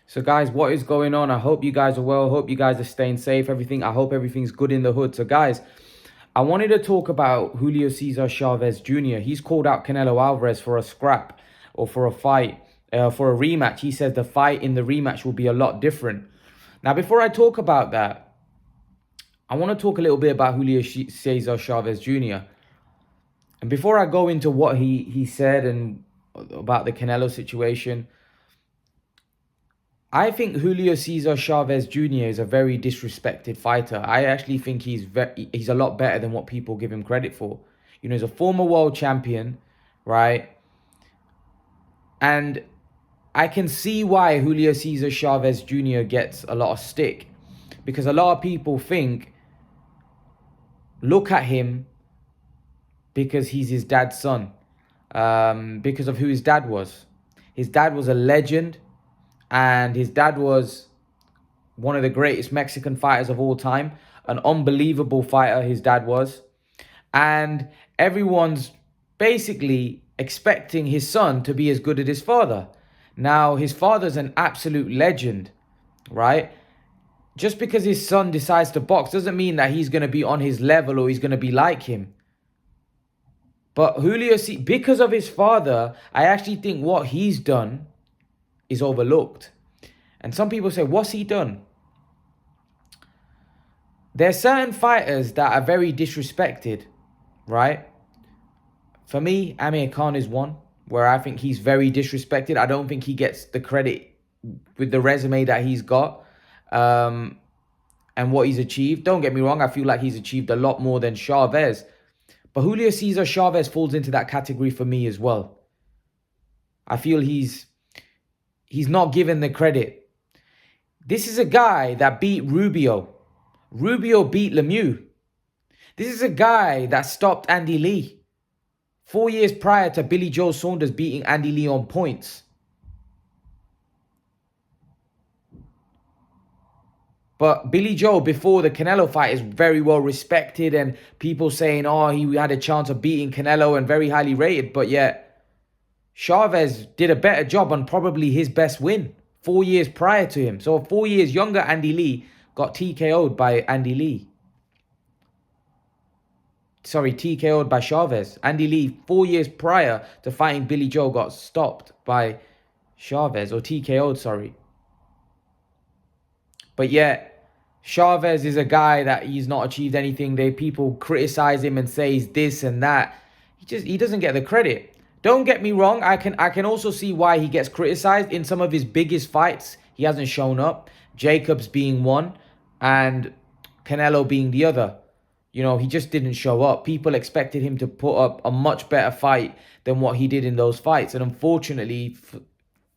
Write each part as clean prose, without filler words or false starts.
So guys, what is going on? I hope you guys are well. Hope you guys are staying safe. I hope everything's good in the hood. So guys, I wanted to talk about Julio Cesar Chavez JR. He's called out Canelo Alvarez for a scrap or for a fight, for a rematch. He says the fight in the rematch will be a lot different. Now, before I talk about that, I want to talk a little bit about Julio Cesar Chavez JR. And before I go into what he said and about the Canelo situation, I think Julio Cesar Chavez JR is a very disrespected fighter. I actually think he's a lot better than what people give him credit for. You know, he's a former world champion, right? And I can see why Julio Cesar Chavez JR gets a lot of stick. Because a lot of people look at him because he's his dad's son. Because of who his dad was. His dad was a legend. And his dad was one of the greatest Mexican fighters of all time. An unbelievable fighter his dad was. And everyone's basically expecting his son to be as good as his father. Now, his father's an absolute legend, right? Just because his son decides to box doesn't mean that he's going to be on his level or he's going to be like him. But because of his father, I actually think what he's done is overlooked. And some people say, what's he done? There's certain fighters that are very disrespected, right? For me, Amir Khan is one where I think he's very disrespected. I don't think he gets the credit with the resume that he's got and what he's achieved. Don't get me wrong, I feel like he's achieved a lot more than Chavez. But Julio Cesar Chavez falls into that category for me as well. I feel he's not given the credit. This is a guy that beat Rubio. Rubio beat Lemieux. This is a guy that stopped Andy Lee 4 years prior to Billy Joe Saunders beating Andy Lee on points. But Billy Joe, before the Canelo fight, is very well respected and people saying, oh, he had a chance of beating Canelo and very highly rated. But yet, Chavez did a better job on probably his best win 4 years prior to him. So 4 years younger Andy Lee got TKO'd by Andy Lee. Sorry, TKO'd by Chavez. Andy Lee, 4 years prior to fighting Billy Joe, got stopped by Chavez, or TKO'd, sorry. But yet, Chavez is a guy that he's not achieved anything. People criticize him and say he's this and that. He doesn't get the credit. Don't get me wrong, I can also see why he gets criticized. In some of his biggest fights, he hasn't shown up. Jacobs being one and Canelo being the other. You know, he just didn't show up. People expected him to put up a much better fight than what he did in those fights. And unfortunately,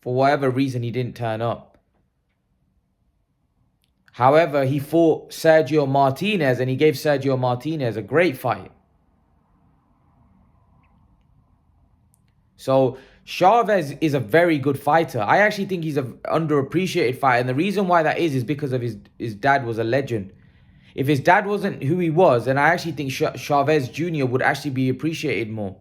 for whatever reason, he didn't turn up. However, he fought Sergio Martinez and he gave Sergio Martinez a great fight. So Chavez is a very good fighter. I actually think he's an underappreciated fighter. And the reason why that is because of his dad was a legend. If his dad wasn't who he was, then I actually think Chavez JR would actually be appreciated more.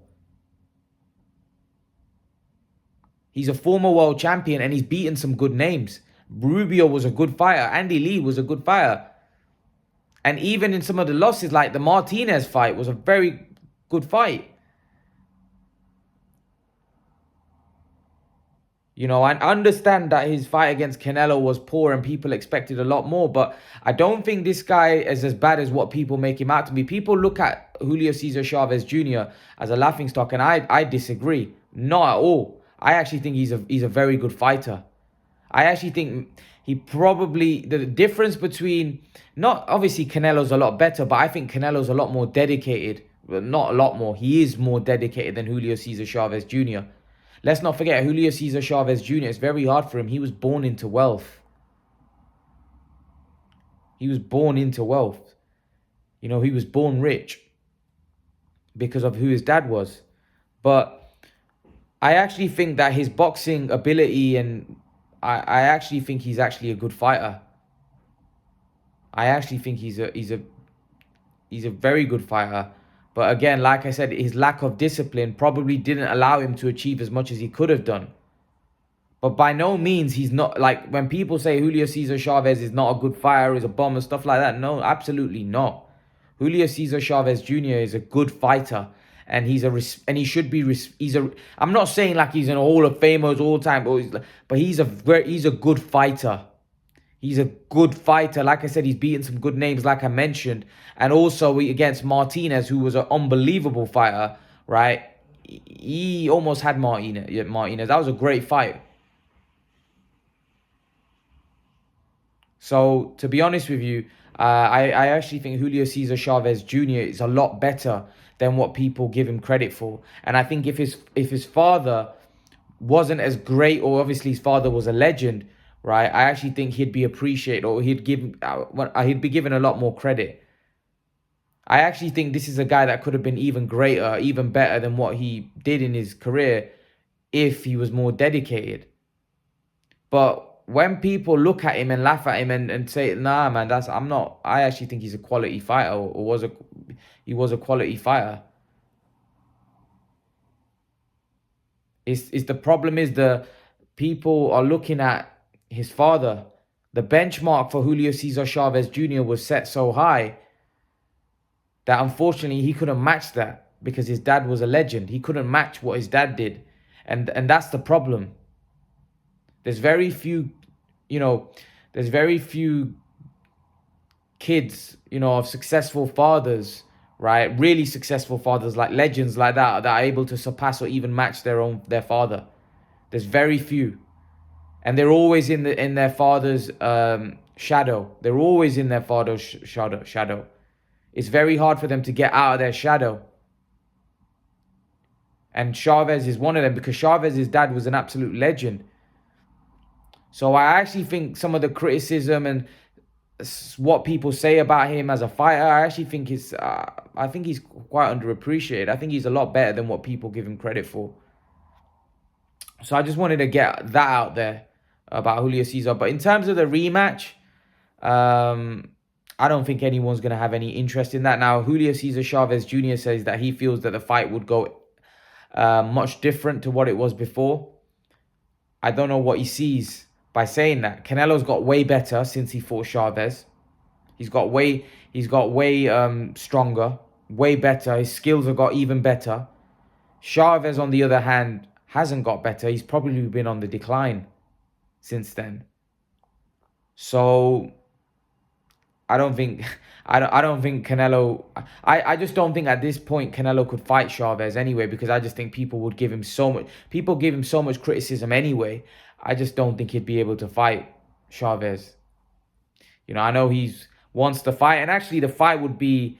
He's a former world champion and he's beaten some good names. Rubio was a good fighter. Andy Lee was a good fighter. And even in some of the losses, like the Martinez fight was a very good fight. You know, I understand that his fight against Canelo was poor and people expected a lot more, but I don't think this guy is as bad as what people make him out to be. People look at Julio Cesar Chavez JR as a laughingstock, and I disagree. Not at all. I actually think he's a very good fighter. I actually think he probably, the difference between, not obviously Canelo's a lot better, but I think Canelo's a lot more dedicated. Well, not a lot more. He is more dedicated than Julio Cesar Chavez JR. Let's not forget, Julio Cesar Chavez JR, it's very hard for him. He was born into wealth. He was born into wealth. You know, he was born rich because of who his dad was. But I actually think that his boxing ability, and I actually think he's actually a good fighter. I actually think he's a very good fighter. But again, like I said, his lack of discipline probably didn't allow him to achieve as much as he could have done. But by no means he's not, like when people say Julio Cesar Chavez is not a good fighter, is a bum and stuff like that. No, absolutely not. Julio Cesar Chavez Jr. is a good fighter, and and he should be he's a. I'm not saying like he's an Hall of Famers all time, but he's a good fighter. He's a good fighter. Like I said, he's beaten some good names, like I mentioned, and also against Martinez, who was an unbelievable fighter. Right, he almost had Martinez. Yeah, Martinez. That was a great fight. So to be honest with you, I actually think Julio Cesar Chavez Jr. is a lot better than what people give him credit for. And I think if his father wasn't as great, or obviously his father was a legend, right? I actually think he'd be appreciated, or he'd be given a lot more credit. I actually think this is a guy that could have been even greater, even better than what he did in his career if he was more dedicated. But when people look at him and laugh at him and say, nah, man, I actually think he's a quality fighter, he was a quality fighter. Is the problem is the people are looking at his father. The benchmark for Julio Cesar Chavez Jr. was set so high that unfortunately he couldn't match that because his dad was a legend. He couldn't match what his dad did. And that's the problem. There's very few, you know, there's very few kids, of successful fathers, right? Really successful fathers, like legends like that are able to surpass or even match their father. There's very few. And they're always in their father's shadow. They're always in their father's shadow. It's very hard for them to get out of their shadow. And Chavez is one of them because Chavez's dad was an absolute legend. So I actually think some of the criticism and what people say about him as a fighter, I actually think I think he's quite underappreciated. I think he's a lot better than what people give him credit for. So I just wanted to get that out there about Julio Cesar. But in terms of the rematch, I don't think anyone's going to have any interest in that. Now, Julio Cesar Chavez Jr. says that he feels that the fight would go much different to what it was before. I don't know what he sees by saying that. Canelo's got way better since he fought Chavez. He's got way stronger, way better. His skills have got even better. Chavez, on the other hand, hasn't got better. He's probably been on the decline since then. So I don't think Canelo. I just don't think at this point Canelo could fight Chavez anyway, because I just think people would give him so much. People give him so much criticism anyway. I just don't think he'd be able to fight Chavez. I know he wants to fight, and actually the fight would be.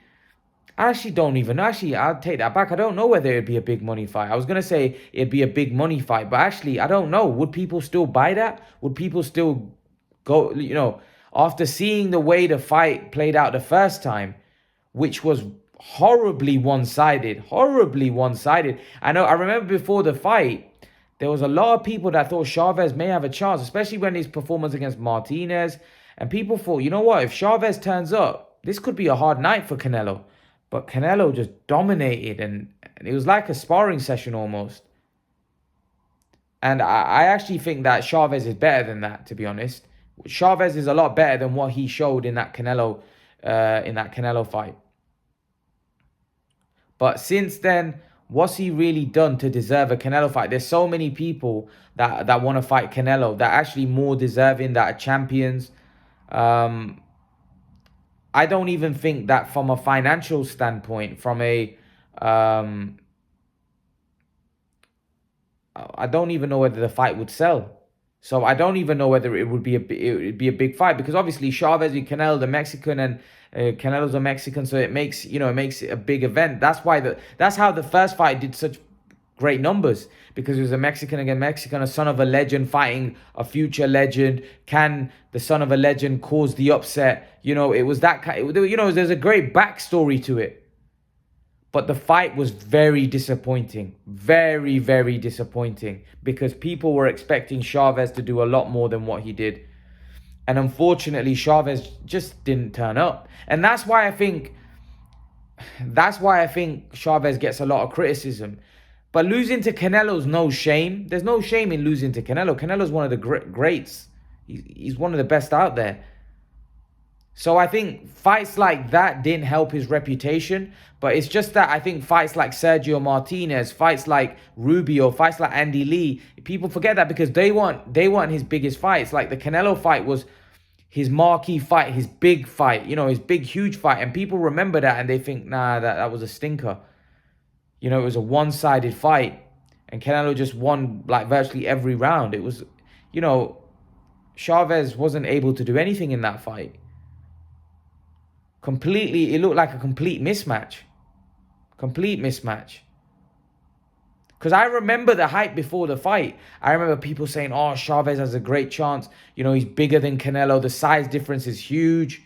I actually don't even know. Actually, I'll take that back. I don't know whether it'd be a big money fight. I was gonna say it'd be a big money fight, but actually I don't know. Would people still buy that? Would people still go? After seeing the way the fight played out the first time, which was horribly one-sided. I remember before the fight, there was a lot of people that thought Chavez may have a chance, especially when his performance against Martinez. And people thought, you know what, if Chavez turns up, this could be a hard night for Canelo. But Canelo just dominated, and it was like a sparring session almost. And I actually think that Chavez is better than that, to be honest. Chavez is a lot better than what he showed in that Canelo fight. But since then, what's he really done to deserve a Canelo fight? There's so many people that want to fight Canelo that are actually more deserving, that are champions. I don't even think that from a financial standpoint, I don't even know whether the fight would sell. So I don't even know whether it would be a big fight, because obviously Chavez and Canelo, the Mexican, and Canelo's a Mexican, so it makes it a big event. That's how the first fight did such great numbers, because it was a Mexican against Mexican, a son of a legend fighting a future legend. Can the son of a legend cause the upset? It was that kind. There's a great backstory to it. But the fight was very disappointing. Very, very disappointing. Because people were expecting Chavez to do a lot more than what he did. And unfortunately, Chavez just didn't turn up. And that's why I think Chavez gets a lot of criticism. But losing to Canelo's no shame. There's no shame in losing to Canelo. Canelo's one of the greats. He's one of the best out there. So I think fights like that didn't help his reputation. But it's just that I think fights like Sergio Martinez, fights like Rubio, fights like Andy Lee, people forget that because they weren't his biggest fights. Like the Canelo fight was his marquee fight, his big fight, his big, huge fight. And people remember that and they think, nah, that was a stinker. It was a one-sided fight. And Canelo just won like virtually every round. It was, Chavez wasn't able to do anything in that fight. Completely, it looked like a complete mismatch. Complete mismatch. Because I remember the hype before the fight. I remember people saying, oh, Chavez has a great chance. He's bigger than Canelo. The size difference is huge.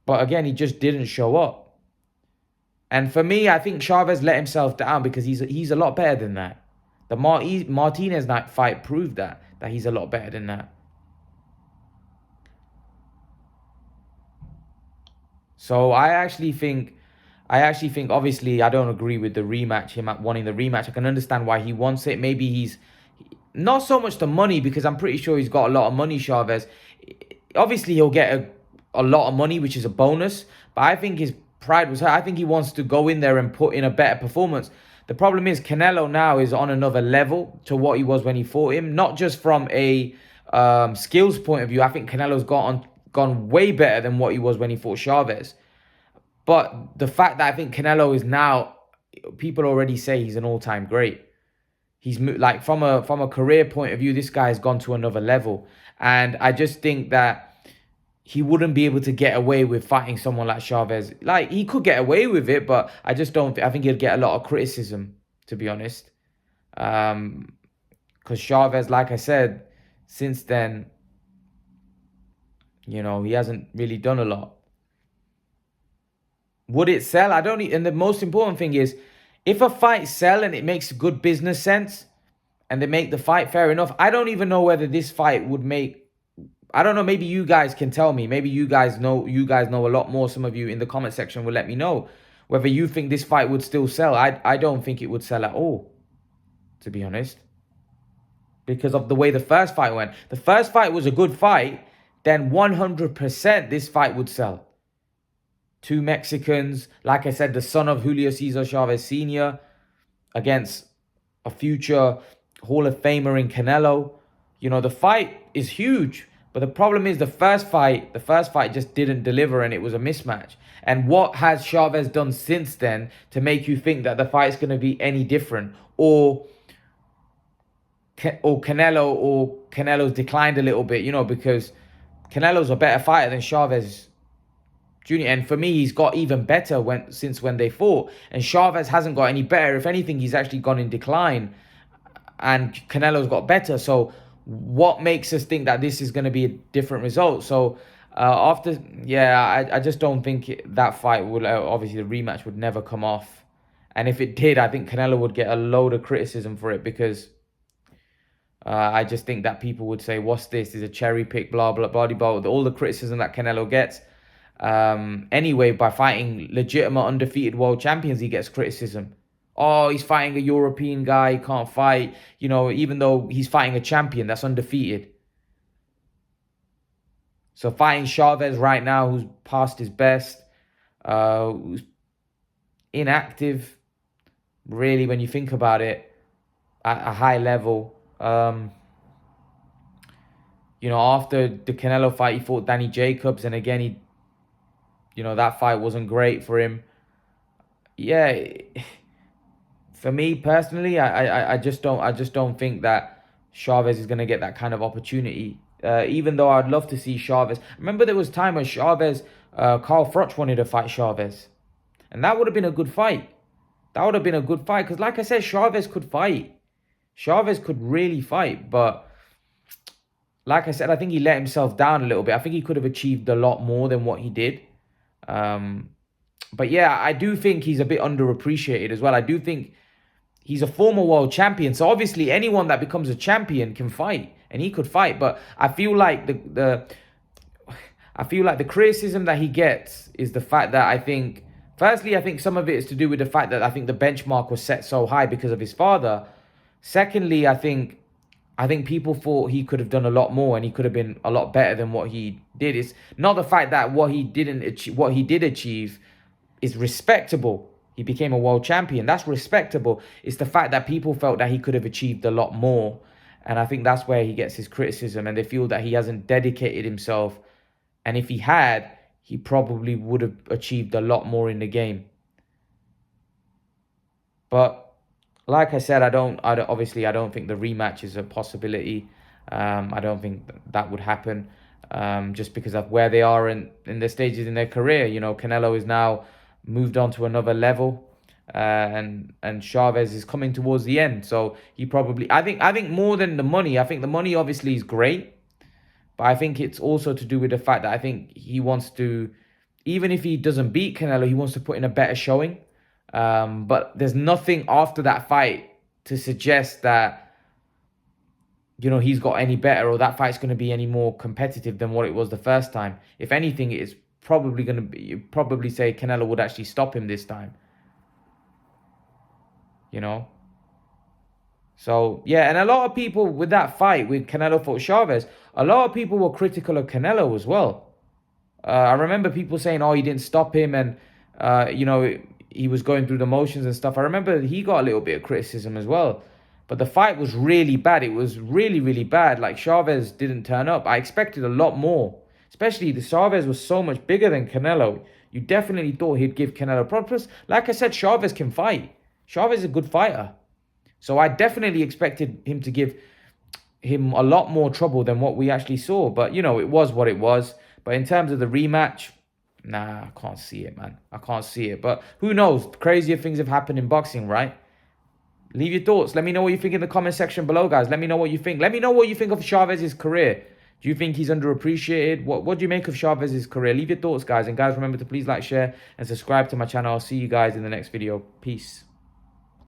But again, he just didn't show up. And for me, I think Chavez let himself down because he's a lot better than that. The Martinez fight proved that he's a lot better than that. So I actually think, obviously, I don't agree with the rematch, him wanting the rematch. I can understand why he wants it. Maybe he's not so much the money, because I'm pretty sure he's got a lot of money, Chavez. Obviously, he'll get a lot of money, which is a bonus. But I think his pride was hurt. I think he wants to go in there and put in a better performance. The problem is Canelo now is on another level to what he was when he fought him. Not just from a skills point of view. I think Canelo's gone way better than what he was when he fought Chavez. But the fact that I think Canelo is now, people already say he's an all-time great. He's like from a career point of view, this guy has gone to another level. And I just think that he wouldn't be able to get away with fighting someone like Chavez. Like, he could get away with it, but I just don't I think he'd get a lot of criticism, to be honest. Because Chavez, like I said, since then, he hasn't really done a lot. Would it sell? I don't. And the most important thing is, if a fight sell and it makes good business sense, and they make the fight fair enough, I don't even know whether this fight would make. I don't know. Maybe you guys can tell me. Maybe you guys know. You guys know a lot more. Some of you in the comment section will let me know whether you think this fight would still sell. I don't think it would sell at all, to be honest, because of the way the first fight went. The first fight was a good fight. Then 100% this fight would sell. Two Mexicans, like I said, the son of Julio Cesar Chavez Sr. against a future Hall of Famer in Canelo. The fight is huge. But the problem is the first fight just didn't deliver, and it was a mismatch. And what has Chavez done since then to make you think that the fight is going to be any different? Or Canelo's declined a little bit, because Canelo's a better fighter than Chavez Jr. And for me, he's got even better since when they fought. And Chavez hasn't got any better. If anything, he's actually gone in decline. And Canelo's got better. So what makes us think that this is going to be a different result? So I just don't think that fight would, obviously the rematch would never come off. And if it did, I think Canelo would get a load of criticism for it, because I just think that people would say, what's this? Is a cherry pick, blah, blah, blah, blah. All the criticism that Canelo gets. Anyway, by fighting legitimate undefeated world champions, he gets criticism. Oh, he's fighting a European guy, he can't fight, even though he's fighting a champion that's undefeated. So fighting Chavez right now, who's past his best, who's inactive, really, when you think about it, at a high level. After the Canelo fight, he fought Danny Jacobs, and again, that fight wasn't great for him. Yeah, for me personally, I just don't think that Chavez is going to get that kind of opportunity. Even though I'd love to see Chavez. Remember, there was time when Carl Froch wanted to fight Chavez, and that would have been a good fight. That would have been a good fight, because like I said, Chavez could fight. Chavez could really fight, but like I said, I think he let himself down a little bit. I think he could have achieved a lot more than what he did. But yeah, I do think he's a bit underappreciated as well. I do think he's a former world champion. So obviously anyone that becomes a champion can fight, and he could fight. But I feel like the criticism that he gets is the fact that I think Firstly, I think some of it is to do with the fact that I think the benchmark was set so high because of his father. Secondly, I think people thought he could have done a lot more and he could have been a lot better than what he did. It's not the fact that what he didn't achieve, what he did achieve is respectable. He became a world champion. That's respectable. It's the fact that people felt that he could have achieved a lot more. And I think that's where he gets his criticism, and they feel that he hasn't dedicated himself. And if he had, he probably would have achieved a lot more in the game. But like I said, obviously, I don't think the rematch is a possibility. I don't think that would happen, just because of where they are in the stages in their career. You know, Canelo is now moved on to another level, and Chavez is coming towards the end. So he probably, I think more than the money, I think the money obviously is great, but I think it's also to do with the fact that I think he wants to, even if he doesn't beat Canelo, he wants to put in a better showing. But there's nothing after that fight to suggest that, you know, he's got any better or that fight's going to be any more competitive than what it was the first time. If anything, it's probably going to be, you probably say Canelo would actually stop him this time, you know? So, yeah, and a lot of people with that fight with Canelo fought Chavez, a lot of people were critical of Canelo as well. I remember people saying, "Oh, he didn't stop him," and you know, he was going through the motions and stuff. I remember he got a little bit of criticism as well. But the fight was really bad. It was really, really bad. Like, Chavez didn't turn up. I expected a lot more. Especially the Chavez was so much bigger than Canelo. You definitely thought he'd give Canelo props. Like I said, Chavez can fight. Chavez is a good fighter. So I definitely expected him to give him a lot more trouble than what we actually saw. But, you know, it was what it was. But in terms of the rematch, nah, I can't see it, man. I can't see it. But who knows? Crazier things have happened in boxing, right? Leave your thoughts. Let me know what you think in the comment section below, guys. Let me know what you think. Let me know what you think of Chavez's career. Do you think he's underappreciated? What do you make of Chavez's career? Leave your thoughts, guys. And guys, remember to please like, share, and subscribe to my channel. I'll see you guys in the next video. Peace.